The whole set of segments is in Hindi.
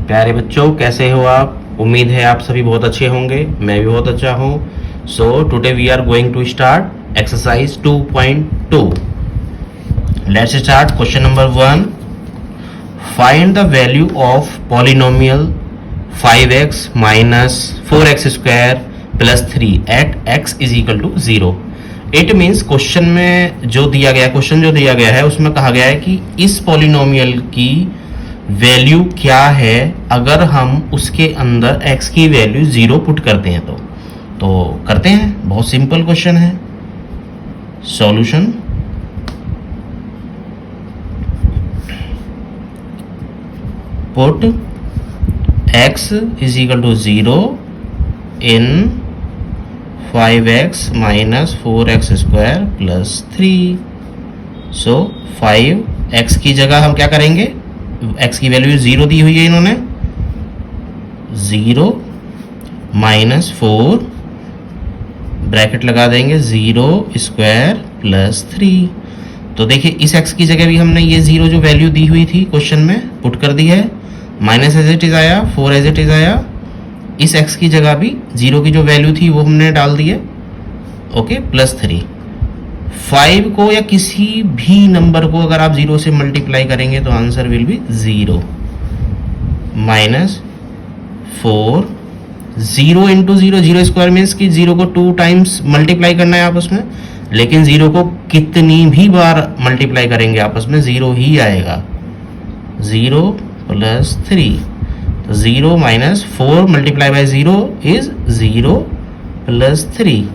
प्यारे बच्चों, कैसे हो आप? उम्मीद है आप सभी बहुत अच्छे होंगे। मैं भी बहुत अच्छा हूँ। So today we are going to start exercise 2.2। Let's start question number 1। Find the value of polynomial 5x minus 4x square plus 3 at x is equal to 0। It means question में जो दिया गया है उसमें कहा गया है कि इस पॉलिनोमियल की वैल्यू क्या है अगर हम उसके अंदर x की वैल्यू 0 पुट करते हैं। तो करते हैं, बहुत सिंपल क्वेश्चन है। Solution, put x is equal to 0 in 5x minus 4x square plus 3। So 5x की जगह हम क्या करेंगे, x की वैल्यू 0 दी हुई है इन्होंने, 0 माइनस 4 ब्रैकेट लगा देंगे 0 स्क्वायर प्लस 3। तो देखिए इस x की जगह भी हमने ये 0 जो वैल्यू दी हुई थी क्वेश्चन में पुट कर दी है, माइनस एज इट इज आया, 4 एज इट इज आया। इस x की जगह भी 0 की जो वैल्यू थी वो हमने डाल दी है, ओके, प्लस 3। 5 को या किसी भी नंबर को अगर आप 0 से मल्टीप्लाई करेंगे तो answer will be 0 minus 4। 0 into 0, 0 square means कि 0 को 2 टाइम्स मल्टीप्लाई करना है आपस में, लेकिन 0 को कितनी भी बार मल्टीप्लाई करेंगे आपस में 0 ही आएगा। 0 प्लस 3, तो 0 minus 4 multiply by 0 is 0 plus 3।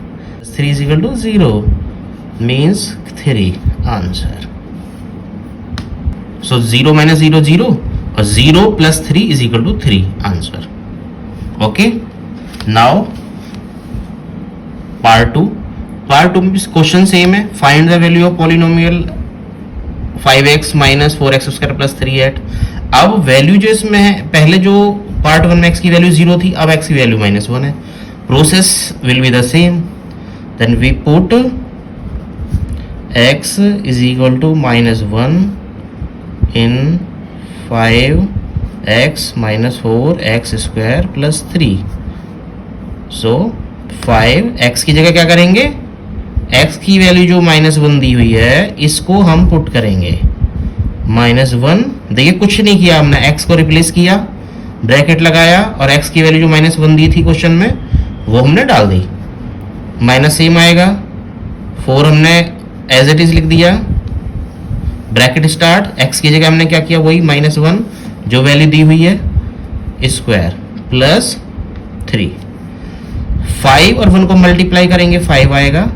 3 is equal to 0 means 3 answer. So 0 minus 0 0 और 0 plus 3 is equal to 3 answer. Okay, now part 2 में क्वेश्चन सेम है। Find the value of polynomial 5x minus 4x square plus 3 at. अब वैल्यू जो इसमें है, पहले जो पार्ट 1 में x की वैल्यू 0 थी, अब x की वैल्यू -1 है। Process will be the same. Then we put x is equal to -1 in 5x minus 4x square plus 3. So 5x की जगह क्या करेंगे, x की वैल्यू जो -1 दी हुई है इसको हम पुट करेंगे। -1, देखिए कुछ नहीं किया हमने, x को रिप्लेस किया, ब्रैकेट लगाया और x की वैल्यू जो -1 दी थी क्वेश्चन में वो हमने डाल दी। माइनस सेम आएगा, 4 हमने एज इट इज लिख दिया, ब्रैकेट स्टार्ट, x की जगह हमने क्या किया, वही -1 जो वैल्यू दी हुई है स्क्वायर प्लस 3। 5 और 1 को मल्टीप्लाई करेंगे 5 आएगा।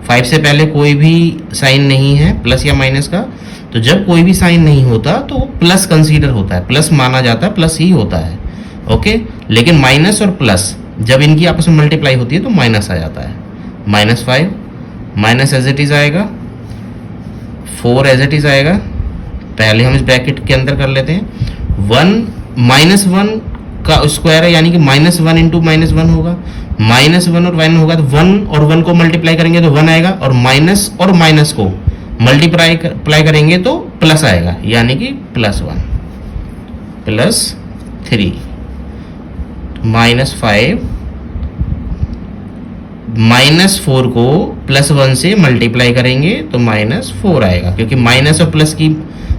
5 से पहले कोई भी साइन नहीं है प्लस या माइनस का, तो जब कोई भी साइन नहीं होता तो प्लस कंसीडर होता है, प्लस माना जाता है, प्लस ही होता है, ओके। लेकिन माइनस और प्लस जब इनकी आपस में मल्टीप्लाई होती है तो माइनस आ जाता है। -5 माइनस एज इट इज आएगा, 4 एज इट इज आएगा। पहले हम इस ब्रैकेट के अंदर कर लेते हैं। 1 का स्क्वायर है यानी कि -1 इंटू -1 होगा, -1 और 1 होगा तो 1 और 1 को मल्टीप्लाई करेंगे तो 1 आएगा, और माइनस और माइनस को मल्टीप्लाई करेंगे तो प्लस आएगा, यानी कि +1 प्लस 3। -5 -4 को +1 से मल्टीप्लाई करेंगे तो -4 आएगा, क्योंकि माइनस और प्लस की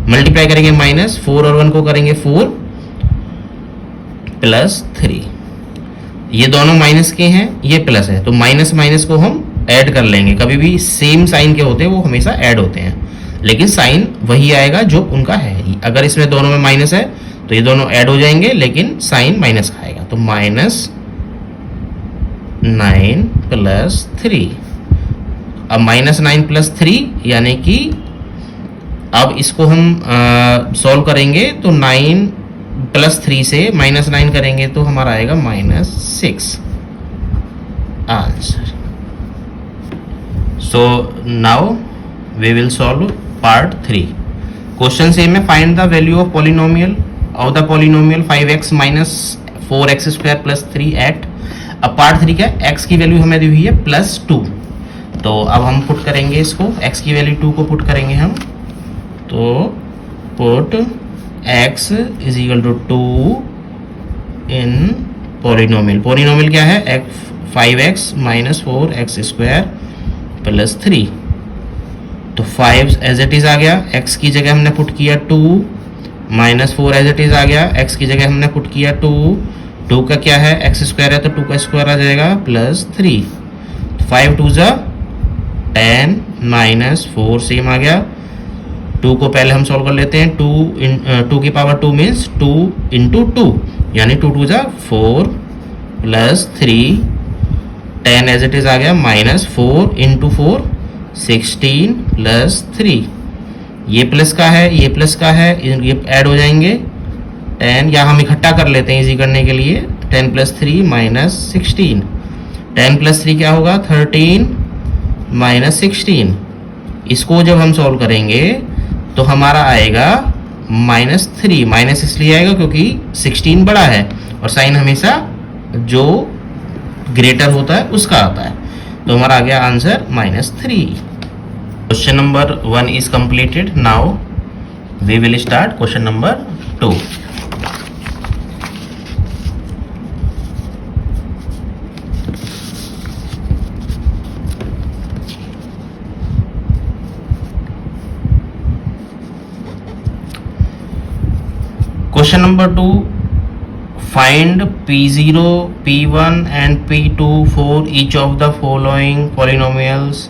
मल्टीप्लाई करेंगे -4 और 1 को करेंगे 4 प्लस 3। ये दोनों माइनस के हैं, ये प्लस है, तो माइनस माइनस को हम ऐड कर लेंगे। कभी भी सेम साइन के होते हैं वो हमेशा ऐड होते हैं, लेकिन साइन वही आएगा जो उनका है। अगर इसमें दोनों में माइनस है तो ये दोनों ऐड हो जाएंगे, लेकिन साइन माइनस का आएगा, तो -9 प्लस 3। अब -9 प्लस 3 यानी कि अब इसको हम सॉल्व करेंगे तो 9 प्लस 3 से -9 करेंगे तो हमारा आएगा -6 answer. So now we will solve part 3। Question same है। Find the value of polynomial of the polynomial 5x minus 4x square plus 3 at. अब पार्ट 3 का x की वैल्यू हमें दी हुई है +2, तो अब हम पुट करेंगे इसको, x की वैल्यू 2 को पुट करेंगे हम, तो put x is equal to 2 in polynomial. Polynomial क्या है? 5x minus 4x² plus 3। तो 5 एज इट इज आ गया, x की जगह हमने पुट किया 2, माइनस 4 एज इट इज आ गया, x की जगह हमने पुट किया 2, 2 का क्या है? x² है तो 2 का स्क्वायर आ जाएगा प्लस 3। 5 2 ज़ा 10 माइनस 4 सेम आ गया। 2 को पहले हम सॉल्व कर लेते हैं। 2 की पावर 2 मीन्स 2 इंटू 2, यानी 2 2 ज़ा 4 प्लस 3, 10 एज इट इज आ गया, माइनस 4 इंटू 4 16 प्लस 3। ये प्लस का है, ये प्लस का है, ये ऐड हो जाएंगे 10, या हम इकट्ठा कर लेते हैं इजी करने के लिए। 10 प्लस 3 माइनस 16, 10 प्लस 3 क्या होगा? 13 माइनस 16। इसको जब हम सॉल्व करेंगे तो हमारा आएगा -3। माइनस इसलिए आएगा क्योंकि 16 बड़ा है और साइन हमेशा जो ग्रेटर होता है उसका आता है। तो हमारा आ गया answer -3। Question number 1 is completed. Now we will start question number 2. Question number 2, find P0, P1 and P2 for each of the following polynomials.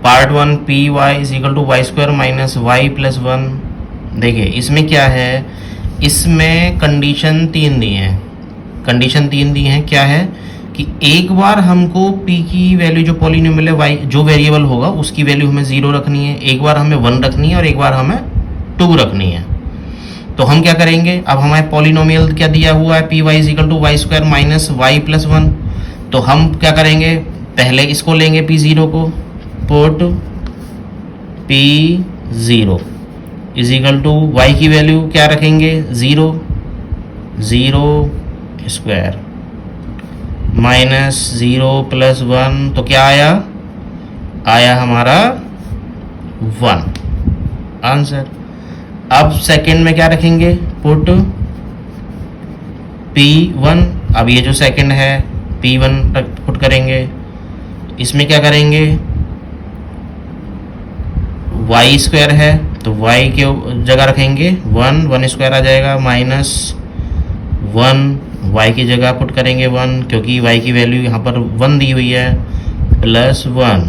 Part 1 P Y is equal to Y square minus Y plus 1। देखिए इसमें क्या है, इसमें कंडीशन 3 दी है। कंडीशन 3 दी है, क्या है कि एक बार हमको p की वैल्यू जो पॉलिनोमियल है y जो वेरिएबल होगा उसकी वैल्यू हमें 0 रखनी है, एक बार हमें 1 रखनी है और एक बार हमें 2 रखनी है। तो हम क्या करेंगे, अब हमारे पॉलिनोमियल क्या दिया हुआ है, P Y is equal to Y square minus Y plus 1। तो हम क्या करेंगे, पहले इसको लेंगे p0 को, put P0 is equal to Y की वैल्यू क्या रखेंगे 0, 0 स्क्वायर माइनस 0 प्लस 1, तो क्या आया, आया हमारा 1 आंसर। अब सेकंड में क्या रखेंगे, पुट P1। अब ये जो सेकंड है P1 पुट करेंगे, इसमें क्या करेंगे, वाई स्क्वायर है तो वाई के जगह रखेंगे 1, 1 स्क्वायर आ जाएगा, माइनस 1 वाई की जगह पुट करेंगे 1 क्योंकि वाई की वैल्यू यहाँ पर 1 दी हुई है, प्लस 1।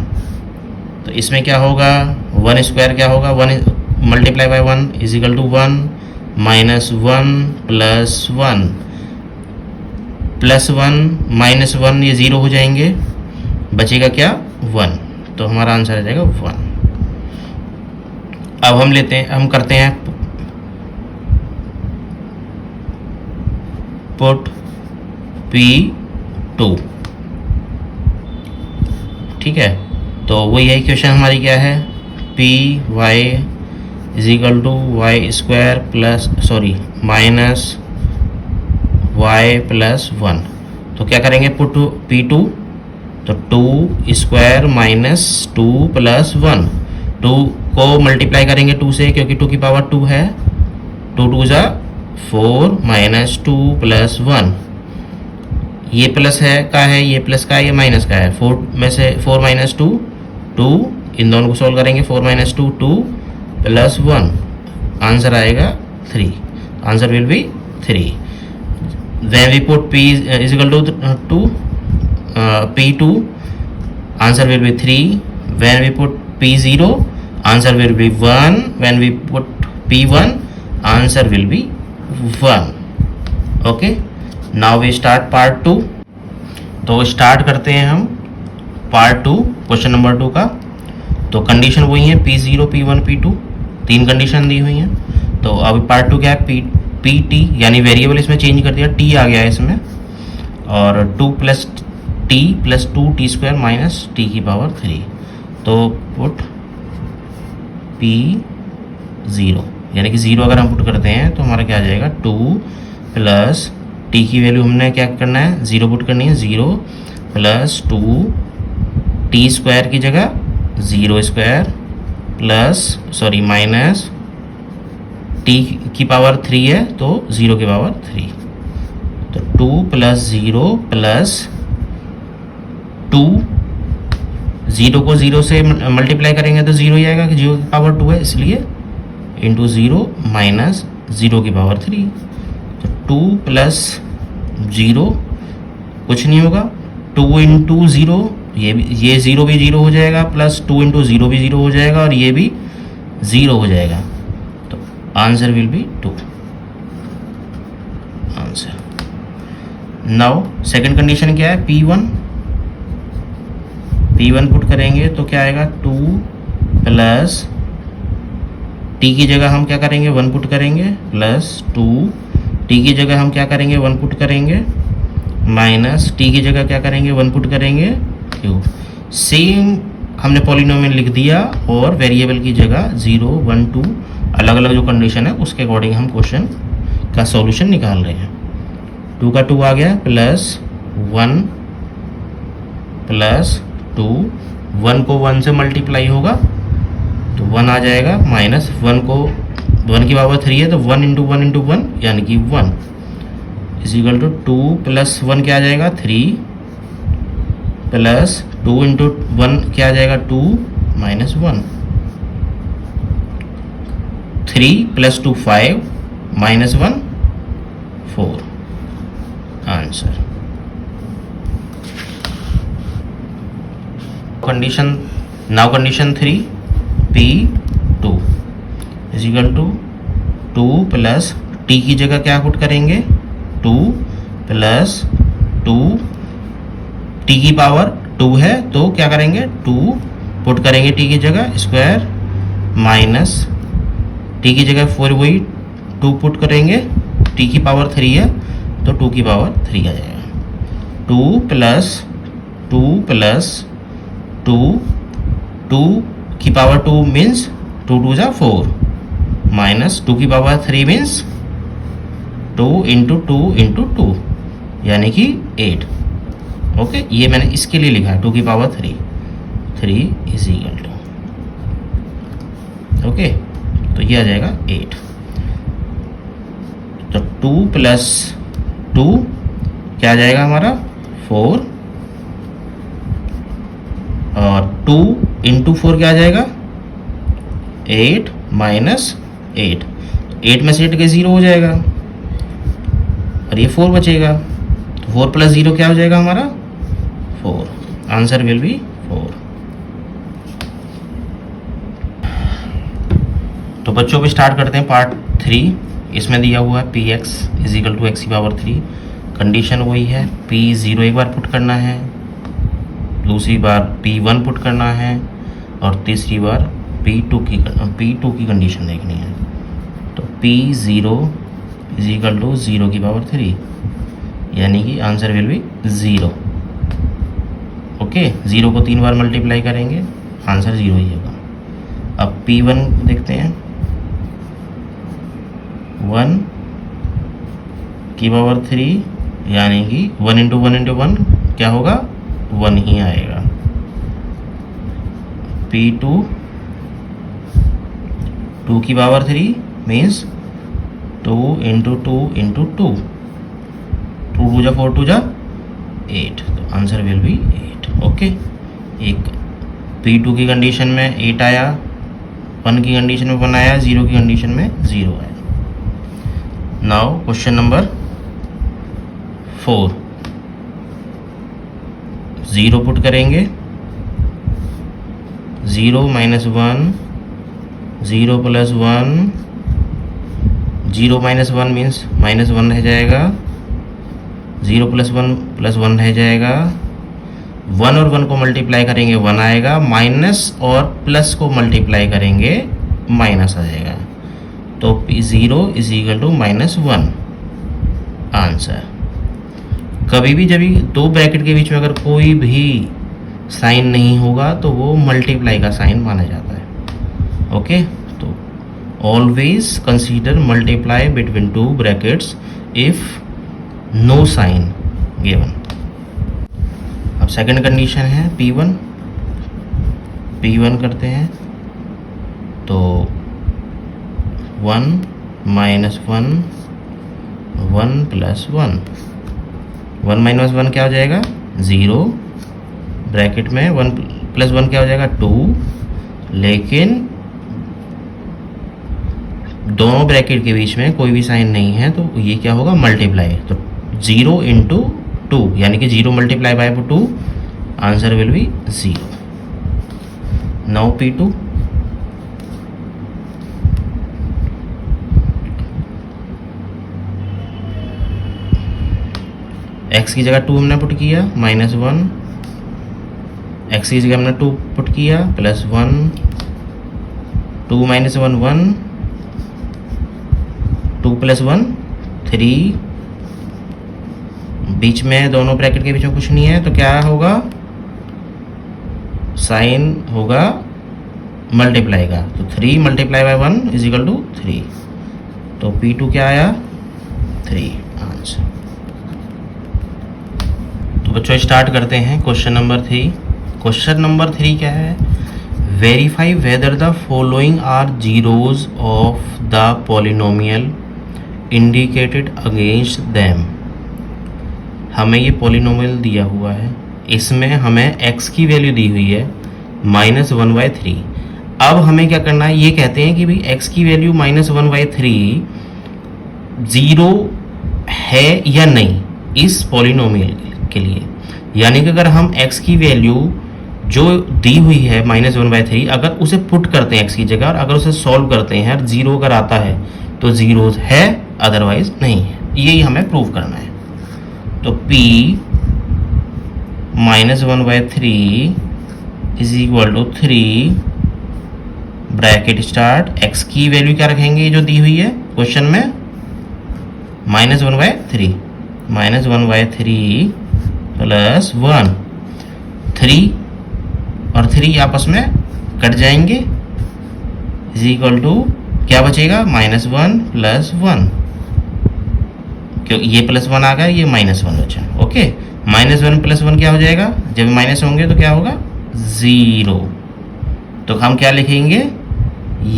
तो इसमें क्या होगा, 1 स्क्वायर क्या होगा, 1 multiply by 1 is equal to 1, minus 1 plus 1, plus 1 minus 1, ये 0 हो जाएंगे, बचेगा क्या 1। तो हमारा आंसर आ जाएगा 1। अब हम लेते हैं, हम करते हैं पुट P2, ठीक है। तो वो यही क्वेश्चन हमारी क्या है, P Y is equal to Y square plus minus Y plus 1। तो क्या करेंगे, पुट P2, तो 2 स्क्वायर माइनस 2 प्लस 1, 2 को मल्टीप्लाई करेंगे 2 से क्योंकि 2 की पावर 2 है, 2 2 ज़ा 4 माइनस 2 प्लस 1। ये प्लस है का है, ये प्लस का है, ये माइनस का है। 4 में से 4 माइनस 2 2, इन दोनों को सॉल्व करेंगे, 4 माइनस 2 2 प्लस 1, आंसर आएगा 3। Answer will be 3। When we put p is equal to P2, answer will be 3. When we put P0, answer will be 1. When we put P1, answer will be 1. Okay, now we start part 2. तो स्टार्ट करते हैं हम पार्ट 2 क्वेश्चन नंबर 2 का। तो कंडीशन वही है, P0 P1 P2, 3 कंडीशन दी हुई हैं। तो अब पार्ट 2 क्या है, PT यानी वेरिएबल इसमें चेंज कर दिया, T आ गया है इसमें, और 2 plus T plus 2T square minus T की पावर 3। तो पुट P0 यानी कि 0 अगर हम पुट करते हैं तो हमारा क्या आ जाएगा, 2 प्लस T की वैल्यू हमने क्या करना है, 0 पुट करनी है, 0 प्लस 2T स्क्वायर की जगह 0 स्क्वायर प्लस माइनस t की पावर 3 है तो 0 की पावर 3, तो 2 प्लस 0 प्लस 2, 0 को 0 से मल्टीप्लाई करेंगे तो 0 ही आएगा कि 0 की पावर 2 है, इसलिए इंटू 0 माइनस 0 की पावर 3, तो 2 प्लस 0 कुछ नहीं होगा, 2 इंटू 0, ये 0 भी 0 हो जाएगा, प्लस 2 इंटू 0 भी 0 हो जाएगा, और ये भी 0 हो जाएगा, तो answer will be 2 answer. Now second condition क्या है, P1 पुट करेंगे तो क्या आएगा, 2 प्लस t की जगह हम क्या करेंगे 1 पुट करेंगे, प्लस 2 t की जगह हम क्या करेंगे 1 पुट करेंगे, माइनस t की जगह क्या करेंगे 1 पुट करेंगे, क्यों सेम हमने पॉलिनोमियल लिख दिया, और वेरिएबल की जगह 0 1 2 अलग अलग जो कंडीशन है उसके अकॉर्डिंग हम क्वेश्चन का सॉल्यूशन निकाल रहे हैं। 2 का 2 आ गया, प्लस 1 प्लस 2, 1 को 1 से मल्टीप्लाई होगा तो 1 आ जाएगा, माइनस 1 को 1 की पावर 3 है तो 1 इंटू 1 इंटू 1 यानी कि 1 इज इक्वल टू 2 प्लस 1 क्या आ जाएगा 3, प्लस 2 इंटू 1 क्या आ जाएगा 2 minus 1, 3 plus 2 5 minus 1 4 answer. Condition now condition 3, P2 is equal to 2 plus t की जगह क्या पुट करेंगे 2 प्लस 2, t की पावर 2 है तो क्या करेंगे 2 पुट करेंगे t की जगह स्क्वायर, माइनस t की जगह 4 वही 2 पुट करेंगे, t की पावर 3 है तो 2 की पावर 3 आ जाएगा, 2 प्लस 2 प्लस 2, 2 की पावर 2 मीन्स 2 2 जा 4, माइनस 2 की पावर 3 मीन्स 2 इंटू 2 इंटू 2 यानी कि 8। ओके, ये मैंने इसके लिए लिखा है 2 की power 3 is equal to, okay तो ये आ जाएगा 8, तो 2 प्लस 2 क्या आ जाएगा हमारा 4, और 2 इंटू 4 क्या आ जाएगा 8 माइनस 8, 8 में से 8 के 0 हो जाएगा, और ये 4 बचेगा, तो 4 प्लस 0 क्या हो जाएगा हमारा 4, आंसर विल बी 4। तो बच्चों भी स्टार्ट करते हैं पार्ट 3। इसमें दिया हुआ है px is equal to X की पावर 3, कंडीशन वही है, p0 एक बार पुट करना है, दूसरी बार P1 पुट करना है, और तीसरी बार P2 की कंडीशन देखनी है। तो P0 इज इक्वल टू 0 की पावर 3 यानी कि आंसर विल बी 0। ओके, 0 को 3 बार मल्टीप्लाई करेंगे, आंसर 0 ही होगा। अब P1 देखते हैं, 1 की पावर 3 यानी कि 1 इंटू 1 इंटू 1 क्या होगा 1 ही आएगा। P2 2 की पावर 3 मीन्स 2 इंटू 2 इंटू 2, 2 2 जा 4 2 जा 8, तो आंसर विल बी 8। ओके, एक P2 की कंडीशन में 8 आया, 1 की कंडीशन में 1 आया, 0 की कंडीशन में 0 आया। नाउ क्वेश्चन नंबर 4, 0 पुट करेंगे, 0 minus 1, 0 plus 1, 0 minus 1 means minus 1 रह जाएगा, 0 प्लस 1 रह जाएगा, 1 और 1 को मल्टीप्लाई करेंगे 1 आएगा, माइनस और प्लस को मल्टीप्लाई करेंगे माइनस आ जाएगा, तो 0 is equal to minus 1 answer. कभी भी जब दो ब्रैकेट के बीच में अगर कोई भी साइन नहीं होगा तो वो मल्टीप्लाई का साइन माना जाता है। ओके, तो always consider multiply between two brackets if no sign given. अब सेकंड कंडीशन है P1 करते हैं, तो 1 -1 1 + 1, 1 - 1 क्या हो जाएगा 0, ब्रैकेट में 1 + 1 क्या हो जाएगा 2, लेकिन दोनों ब्रैकेट के बीच में कोई भी साइन नहीं है तो ये क्या होगा मल्टीप्लाई, तो 0 × 2 यानी कि 0 × 2, answer will be 0. Now P2. x की जगह 2 हमने पुट किया -1, x की जगह हमने 2 पुट किया +1, 2 - 1 1, 2 + 1 3, बीच में दोनों ब्रैकेट के बीच में कुछ नहीं है तो क्या होगा साइन होगा मल्टीप्लाई का, तो 3 × 1 = 3, तो P2 क्या आया 3 आंसर. तो बच्चों स्टार्ट करते हैं क्वेश्चन नंबर 3. क्वेश्चन नंबर 3 क्या है, verify whether the following are zeros of the polynomial indicated against them. हमें ये पॉलिनोमियल दिया हुआ है, इसमें हमें x की वैल्यू दी हुई है -1/3. अब हमें क्या करना है, ये कहते हैं कि भाई x की वैल्यू -1/3 0 है या नहीं इस पॉलिनोमियल के लिए. यानी कि अगर हम x की वैल्यू जो दी हुई है -1/3 अगर उसे पुट करते हैं x की जगह और अगर उसे सॉल्व करते हैं और 0 अगर आता है तो 0 है, अदरवाइज नहीं है. यही हमें प्रूव करना है. तो P -1/3 = 3 ब्रैकेट स्टार्ट, x की वैल्यू क्या रखेंगे जो दी हुई है क्वेश्चन में -1/3 + 1, 3 और 3 आपस में कट जाएंगे = क्या बचेगा -1 + 1, क्यों ये +1 आ गया ये -1 बचा. ओके, -1 + 1 क्या हो जाएगा, जब माइनस होंगे तो क्या होगा 0. तो हम क्या लिखेंगे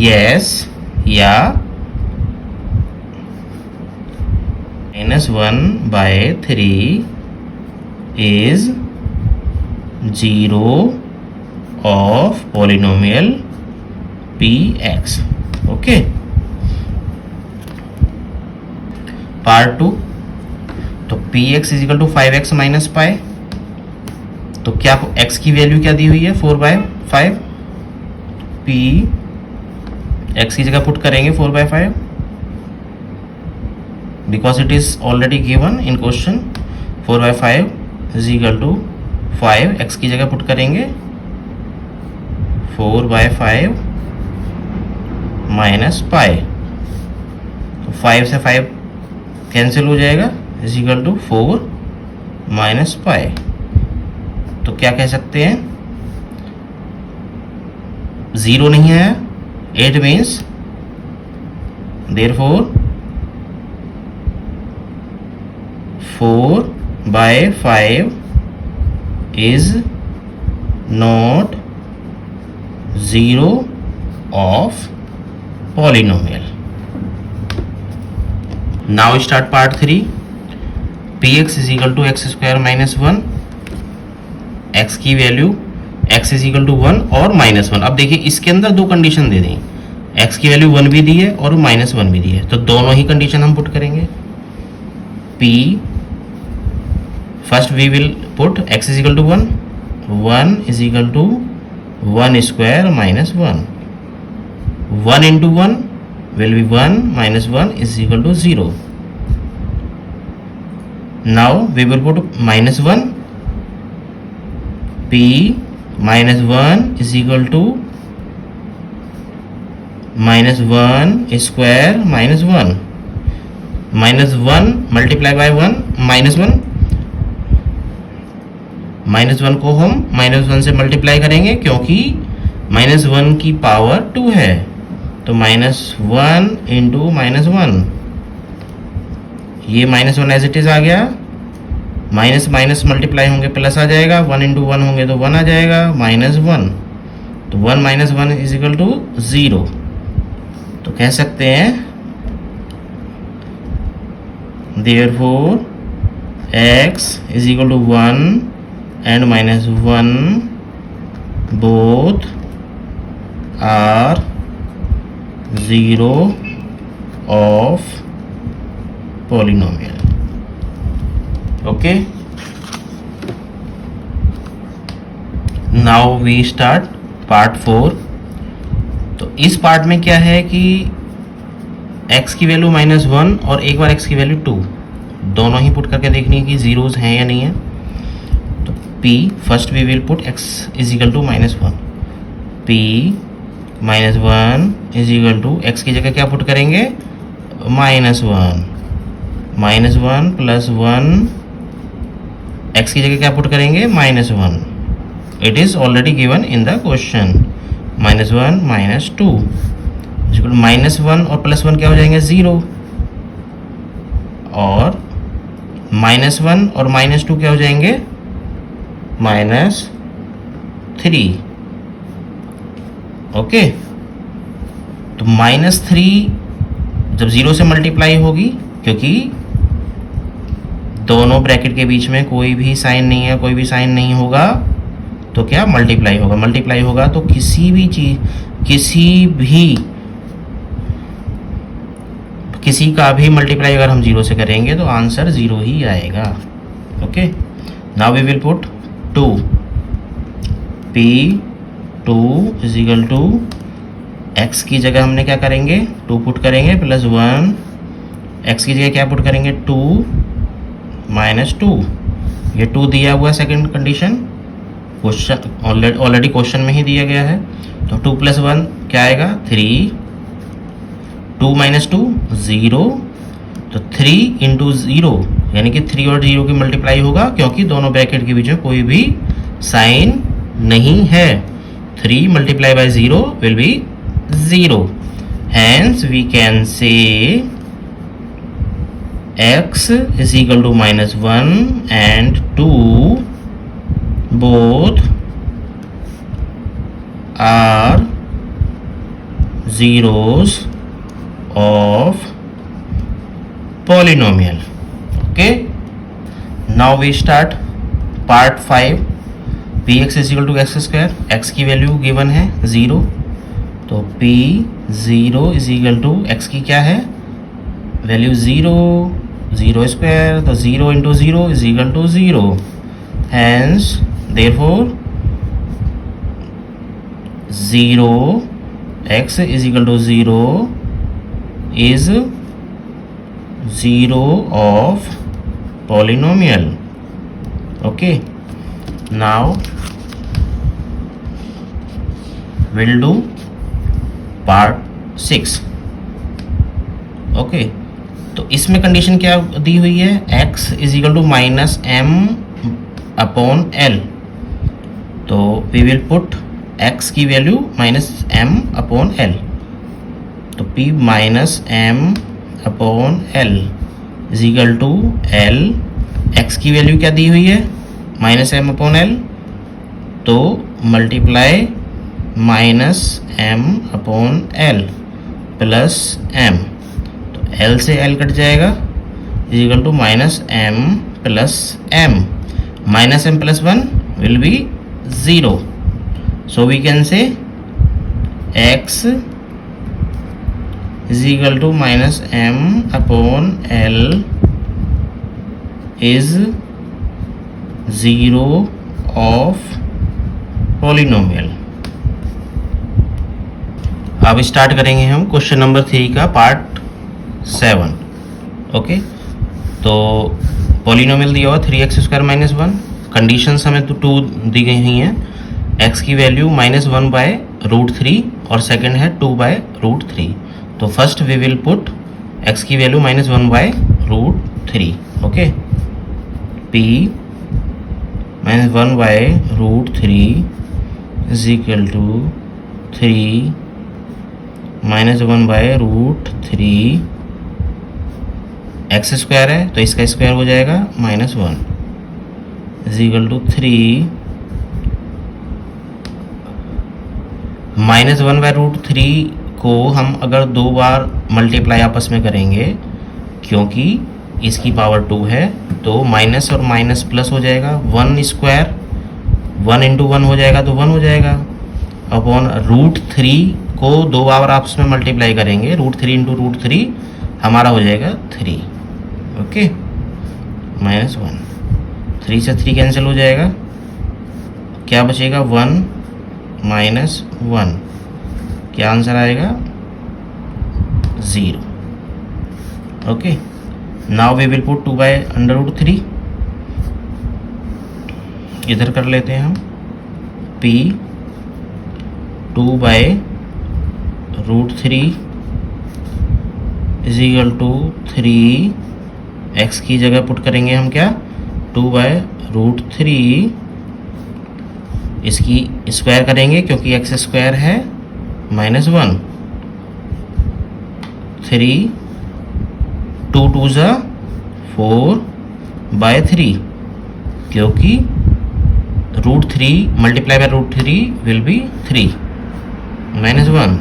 यस या -1/3 is 0 of polynomial Px. Okay, part 2. तो Px = 5x - π. तो क्या x की वैल्यू क्या दी हुई है 4/5. P x की जगह पुट करेंगे 4/5 because it is already given in question. 4/5 = 5, x की जगह पुट करेंगे 4/5 - π. तो 5 से 5 कैंसिल हो जाएगा = 4 - π. तो क्या कह सकते हैं 0 नहीं है, it means therefore 4/5 is not 0 of polynomial. Now start part 3. Px = x² - 1. x की वैल्यू x = 1 और -1. अब देखिए इसके अंदर दो कंडीशन दे दी, x की वैल्यू 1 भी दी है और -1 भी दी है, तो दोनों ही कंडीशन हम पुट करेंगे. P first we will put x = 1, 1 = 1² - 1. 1 × 1 will be 1 - 1 = 0. Now we will put -1. P -1 = -1² - 1. -1 multiply by 1 -1. -1 को हम -1 से मल्टीप्लाई करेंगे क्योंकि -1 की पावर 2 है, तो -1 × -1, ये -1 एज इट इज आ गया. माइनस माइनस मल्टीप्लाई होंगे प्लस आ जाएगा, 1 × 1 होंगे तो 1 आ जाएगा, -1. तो 1 - 1 = 0. तो कह सकते हैं therefore x is equal to 1 and minus 1 both are 0 of polynomial. Okay, now we start part 4. तो इस पार्ट में क्या है कि x की वैल्यू -1 और एक बार x की वैल्यू 2 दोनों ही पुट करके देखनी है कि जीरोज हैं या नहीं है. तो p first we will put x is equal to -1. p -1 is equal to x की जगह क्या पुट करेंगे, -1. -1 प्लस 1 x की जगह क्या पुट करेंगे, -1. It is already given in the question. -1 -2 -1 और +1 क्या हो जाएंगे, 0. और -1 और -2 क्या हो जाएंगे, -3. ओके, तो -3 जब 0 से मल्टीप्लाई होगी, क्योंकि दोनों ब्रैकेट के बीच में कोई भी साइन नहीं है, कोई भी साइन नहीं होगा, तो क्या मल्टीप्लाई होगा. मल्टीप्लाई होगा तो किसी भी चीज, किसी का भी मल्टीप्लाई अगर हम 0 से करेंगे तो आंसर 0 ही आएगा. Okay, now we will put 2. p2 is equal to x की जगह हमने क्या करेंगे, 2 पुट करेंगे प्लस 1. x की जगह क्या पुट करेंगे, 2 -2. ये 2 दिया हुआ है second condition, question already question में ही दिया गया है. तो 2 + 1 क्या आएगा, 3. 2 - 2 0. तो 3 × 0 यानी कि 3 और 0 की मल्टीप्लाई होगा, क्योंकि दोनों ब्रैकेट के बीच में कोई भी साइन नहीं है. 3 × 0 will be 0. Hence we can say x is equal to -1 and 2 both are zeros of polynomial. Okay, now we start part 5. px is equal to x square. x की वैल्यू गिवन है 0, तो p0 is equal to x की क्या है वैल्यू, 0 स्क्वायर, तो 0 × 0 is equal to 0. Hence therefore 0 x is equal to 0 is 0 of polynomial. Okay, now we'll do part 6. Okay, तो इसमें कंडीशन क्या दी हुई है, x is equal to -m/l. तो वी विल पुट x की वैल्यू -m/l. तो p -m/l is equal to l. x की वैल्यू क्या दी हुई है, -m/l. तो multiply -m/l plus m. L से L कट जाएगा, is equal to -m plus m. -m plus 1 will be 0. So we can say x is equal to -m/l is 0 of polynomial. अब स्टार्ट करेंगे हम क्वेश्चन नंबर 3 का पार्ट 7. ओके, तो पॉलिनोमियल दिया हुआ 3x² - 1. कंडीशंस हमें तो 2 दी गई हुई हैं. x की वैल्यू -1/√3 और सेकंड है 2/√3. तो first we will put x की value -1/√3. Okay, p -1/√3 is equal to 3 -1/√3. x square है तो इसका स्क्वायर हो जाएगा -1 इज इक्वल टू 3 -1/√3 को हम अगर 2 बार मल्टीप्लाई आपस में करेंगे, क्योंकि इसकी पावर 2 है, तो माइनस और माइनस प्लस हो जाएगा, 1 स्क्वायर 1 इंटू 1 हो जाएगा तो 1 हो जाएगा, अपॉन √3 को 2 बार आपस में मल्टीप्लाई करेंगे, √3 इंटू √3 हमारा हो जाएगा 3, ओके, -1, 3 से 3 कैंसिल हो जाएगा, क्या बचेगा 1 -1, क्या आंसर आएगा 0, okay. Now we will put 2/√3, इधर कर लेते हैं हम, p 2/√3 is equal to 3, x की जगह पुट करेंगे हम क्या 2/√3, इसकी स्क्वायर करेंगे क्योंकि x स्क्वायर है -1, 3 2 2 ज़ा 4/3, क्योंकि √3 मल्टीप्लाई बाय √3 विल बी 3, -1,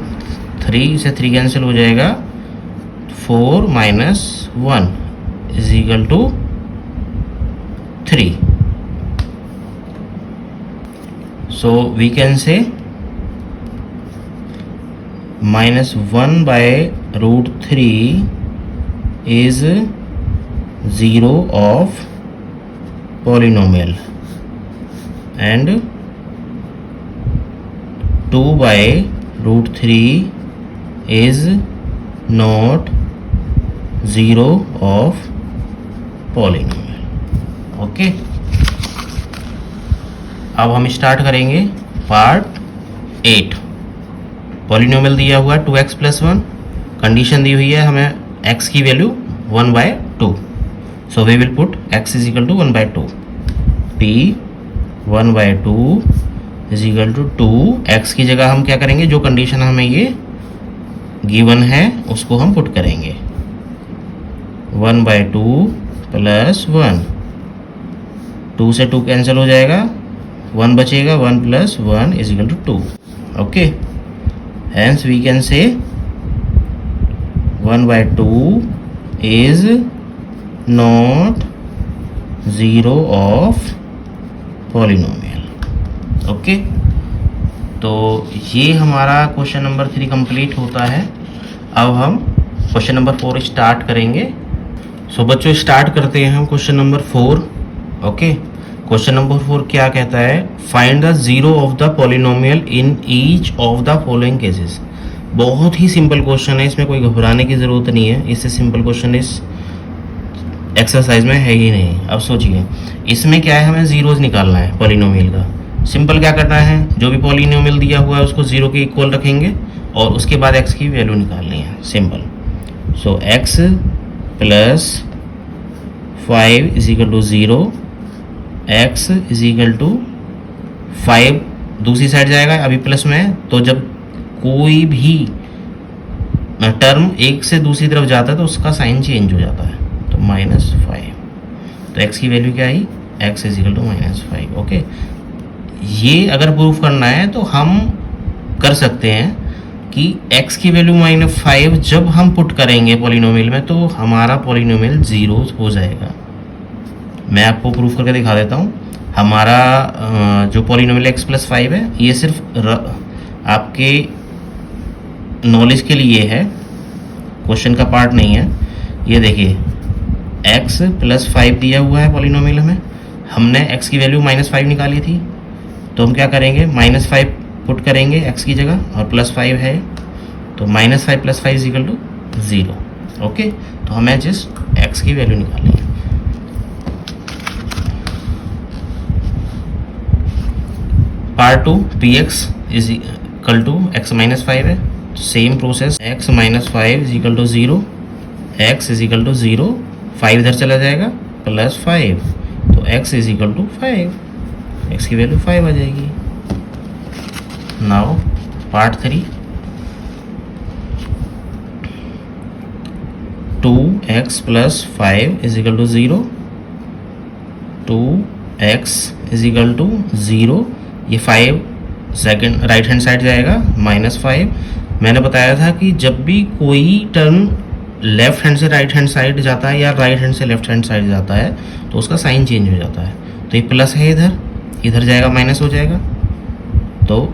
3 से 3 कैंसिल हो जाएगा, 4 - 1 is equal to 3, so we can say -1/√3 is 0 of polynomial and 2/√3 is not 0 of polynomial, okay. अब हम स्टार्ट करेंगे पार्ट 8। पॉलिनोमियल दिया हुआ है 2x + 1, कंडीशन दी हुई है हमें x की value 1/2, so we will put x is equal to 1/2, p 1/2 is equal to 2, x की जगह हम क्या करेंगे, जो कंडीशन हमें ये गिवन है उसको हम पुट करेंगे, 1/2 + 1, 2 से 2 कैंसिल हो जाएगा, 1 बचेगा, 1 + 1 is equal to 2, okay. Hence we can say 1/2 is not 0 of polynomial, okay. तो ये हमारा क्वेश्चन नंबर 3 कंप्लीट होता है। अब हम क्वेश्चन नंबर 4 स्टार्ट करेंगे। सो बच्चों स्टार्ट करते हैं हम question number 4, okay. Question number 4 क्या कहता है, find the 0 of the polynomial in each of the following cases. बहुत ही सिंपल क्वेश्चन है, इसमें कोई घबराने की ज़रूरत नहीं है, इससे सिंपल क्वेश्चन इस एक्सरसाइज में है ही नहीं। अब सोचिए इसमें क्या है, हमें जीरोज निकालना है पॉलिनोमियल का। सिंपल क्या करना है, जो भी पॉलिनोमियल दिया हुआ है उसको 0 के इक्वल रखेंगे और उसके बाद x की वैल्यू निकालनी है, simple. So x + 5 is equal to 0, x is equal to 5 दूसरी साइड जाएगा, अभी प्लस में है, तो जब कोई भी टर्म एक से दूसरी तरफ जाता है तो उसका साइन चेंज हो जाता है, तो -5, तो x की वैल्यू क्या आई, x is equal to -5, okay. ये अगर प्रूफ करना है तो हम कर सकते हैं कि x की वैल्यू -5 जब हम पुट करेंगे पॉलिनोमियल में तो हमारा पॉलिनोमियल 0 हो जाएगा। मैं आपको प्रूफ करके दिखा देता हूँ। हमारा जो पॉलिनोमियल x + 5 है, ये सिर्फ आपके नॉलेज के लिए है, क्वेश्चन का पार्ट नहीं है। ये देखिए x + 5 दिया हुआ है पॉलिनोमियल में, हमने x की वैल्यू -5 निकाली थी, तो हम क्या करेंगे, -5 पुट करेंगे x की जगह और +5 है, तो -5 + 5 इज इक्वल टू 0, ओके। तो हमें जस्ट x की वैल्यू निकालनी है। Part 2 px is equal to x -5 है, same process, x -5 is equal to 0, x is equal to 0, 5 इधर चला जाएगा, +5, तो x is equal to 5, x की वैल्यू 5 आ जाएगी। Now part 3, 2x + 5 is equal to 0, 2x is equal to 0, ये 5 सेकंड राइट हैंड साइड जाएगा, -5। मैंने बताया था कि जब भी कोई टर्म लेफ्ट हैंड से राइट हैंड साइड जाता है या राइट हैंड से लेफ्ट हैंड साइड जाता है तो उसका साइन चेंज हो जाता है। तो ये प्लस है, इधर इधर जाएगा माइनस हो जाएगा। तो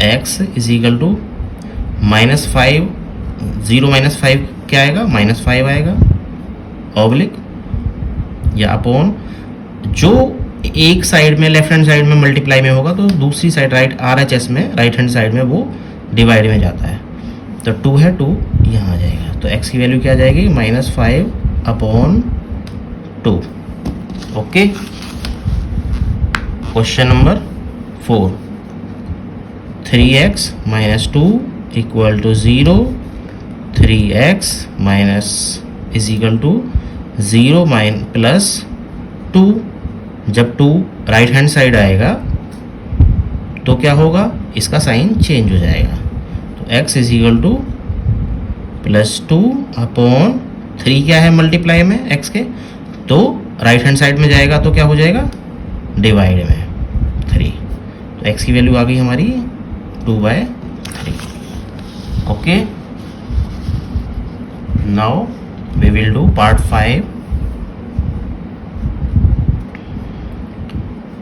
x इज इक्वल टू -5, 0 - 5 क्या आएगा, -5 आएगा ऑब्लिक या अपॉन जो एक साइड में लेफ्ट हैंड साइड में मल्टीप्लाई में होगा तो दूसरी साइड राइट RHS में राइट हैंड साइड में वो डिवाइड में जाता है। तो 2 है, 2 यहाँ आ जाएगा। तो x की वैल्यू क्या आ जाएगी, -5/2। Okay, question number 4, 3x - 2 = 0, 3x is equal to 0 + 2। जब 2 राइट हैंड साइड आएगा तो क्या होगा, इसका साइन चेंज हो जाएगा। तो x इज इक्वल टू +2/3 क्या है मल्टीप्लाई में x के, तो राइट हैंड साइड में जाएगा तो क्या हो जाएगा, डिवाइड में 3। तो x की वैल्यू आ गई हमारी 2/3। Okay, now we will do part 5।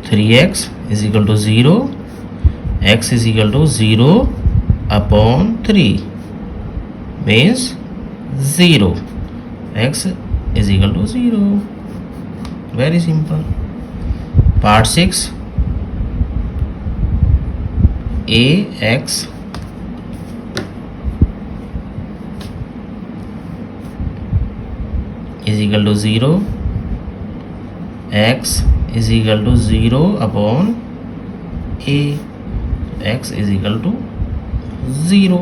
3x is equal to 0, x is equal to 0/3 means 0, x is equal to 0. Very simple. Part 6, ax is equal to 0, x is equal to 0/a, x is equal to 0।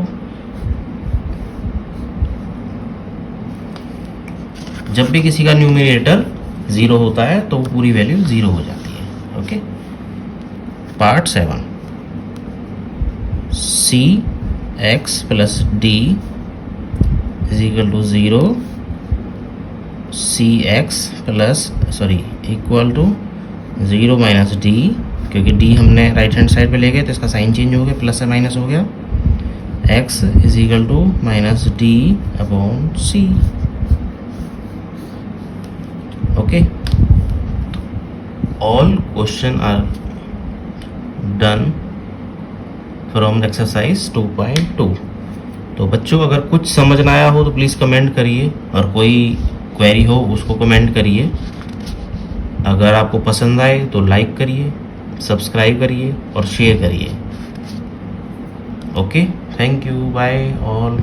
जब भी किसी का न्यूमरेटर 0 होता है तो पूरी वैल्यू 0 हो जाती है। Okay, part 7, cx + d is equal to 0, cx equal to 0 - d, क्योंकि d हमने राइट हैंड साइड पे ले गए तो इसका साइन चेंज हो गया, प्लस से माइनस हो गया। x is equal to -d/c। Okay, all question are done from exercise 2.2। तो बच्चों अगर कुछ समझ ना आया हो तो प्लीज़ कमेंट करिए, और कोई क्वेरी हो उसको कमेंट करिए। अगर आपको पसंद आए तो लाइक करिए, सब्सक्राइब करिए और शेयर करिए। Okay, thank you, bye all.